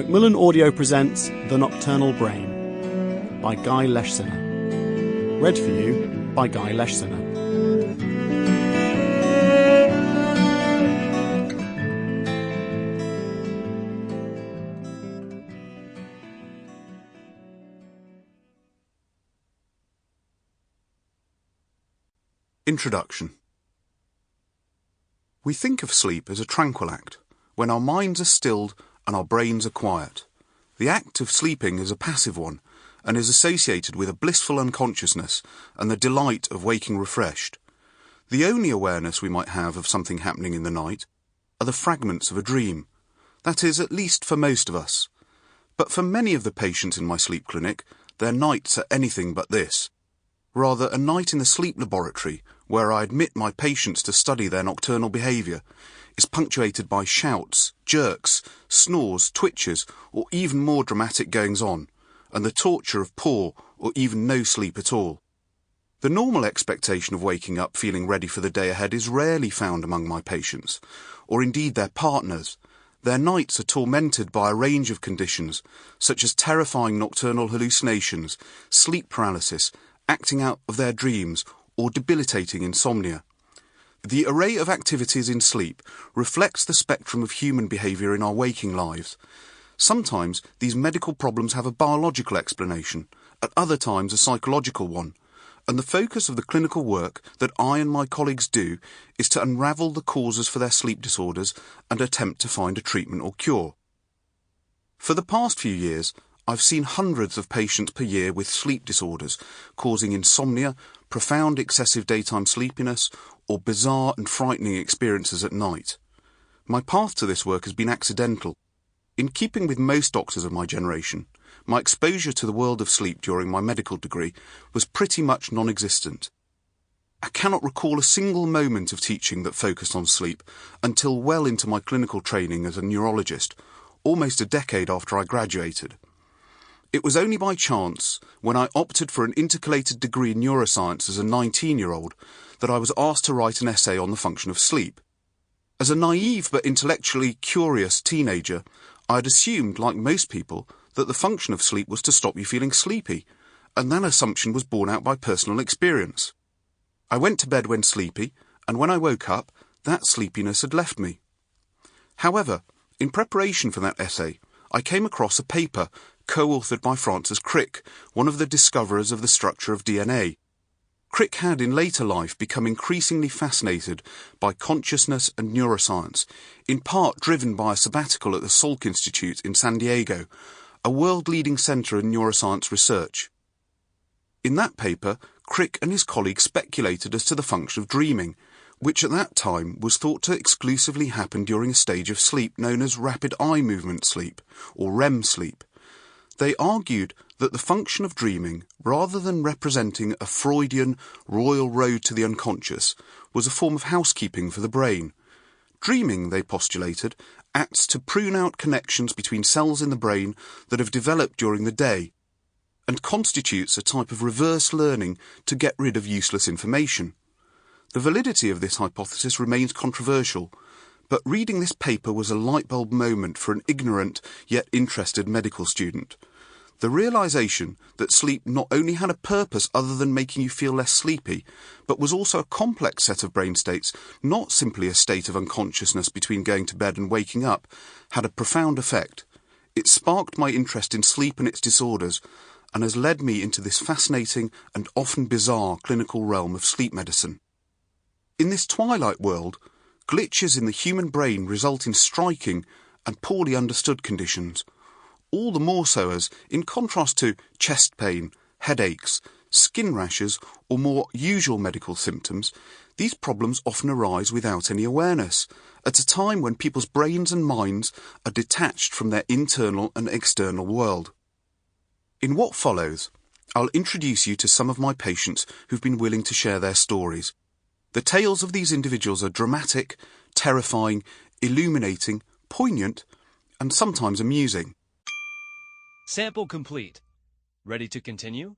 Macmillan Audio presents The Nocturnal Brain by Guy Leschziner. Read for you by Guy Leschziner. Introduction. We think of sleep as a tranquil act, when our minds are stilled and our brains are quiet. The act of sleeping is a passive one, and is associated with a blissful unconsciousness and the delight of waking refreshed. The only awareness we might have of something happening in the night are the fragments of a dream. That is, at least for most of us. But for many of the patients in my sleep clinic, their nights are anything but this. Rather, a night in the sleep laboratory, where I admit my patients to study their nocturnal behaviour, is punctuated by shouts, jerks, snores, twitches, or even more dramatic goings-on, and the torture of poor or even no sleep at all. The normal expectation of waking up feeling ready for the day ahead is rarely found among my patients, or indeed their partners. Their nights are tormented by a range of conditions, such as terrifying nocturnal hallucinations, sleep paralysis, acting out of their dreams, or debilitating insomnia. The array of activities in sleep reflects the spectrum of human behaviour in our waking lives. Sometimes these medical problems have a biological explanation, at other times a psychological one, and the focus of the clinical work that I and my colleagues do is to unravel the causes for their sleep disorders and attempt to find a treatment or cure. For the past few years, I've seen hundreds of patients per year with sleep disorders, causing insomnia, profound excessive daytime sleepiness, or bizarre and frightening experiences at night. My path to this work has been accidental. In keeping with most doctors of my generation, my exposure to the world of sleep during my medical degree was pretty much non-existent. I cannot recall a single moment of teaching that focused on sleep until well into my clinical training as a neurologist, almost a decade after I graduated. It was only by chance, when I opted for an intercalated degree in neuroscience as a 19-year-old, that I was asked to write an essay on the function of sleep. As a naive but intellectually curious teenager, I had assumed, like most people, that the function of sleep was to stop you feeling sleepy, and that assumption was borne out by personal experience. I went to bed when sleepy, and when I woke up, that sleepiness had left me. However, in preparation for that essay, I came across a paper co-authored by Francis Crick, one of the discoverers of the structure of DNA. Crick had in later life become increasingly fascinated by consciousness and neuroscience, in part driven by a sabbatical at the Salk Institute in San Diego, a world-leading centre in neuroscience research. In that paper, Crick and his colleagues speculated as to the function of dreaming, which at that time was thought to exclusively happen during a stage of sleep known as rapid eye movement sleep, or REM sleep. They argued that the function of dreaming, rather than representing a Freudian royal road to the unconscious, was a form of housekeeping for the brain. Dreaming, they postulated, acts to prune out connections between cells in the brain that have developed during the day, and constitutes a type of reverse learning to get rid of useless information. The validity of this hypothesis remains controversial, but reading this paper was a light bulb moment for an ignorant yet interested medical student. The realization that sleep not only had a purpose other than making you feel less sleepy, but was also a complex set of brain states, not simply a state of unconsciousness between going to bed and waking up, had a profound effect. It sparked my interest in sleep and its disorders, and has led me into this fascinating and often bizarre clinical realm of sleep medicine. In this twilight world, glitches in the human brain result in striking and poorly understood conditions, all the more so as, in contrast to chest pain, headaches, skin rashes, or more usual medical symptoms, these problems often arise without any awareness, at a time when people's brains and minds are detached from their internal and external world. In what follows, I'll introduce you to some of my patients who've been willing to share their stories. The tales of these individuals are dramatic, terrifying, illuminating, poignant, and sometimes amusing. Sample complete. Ready to continue?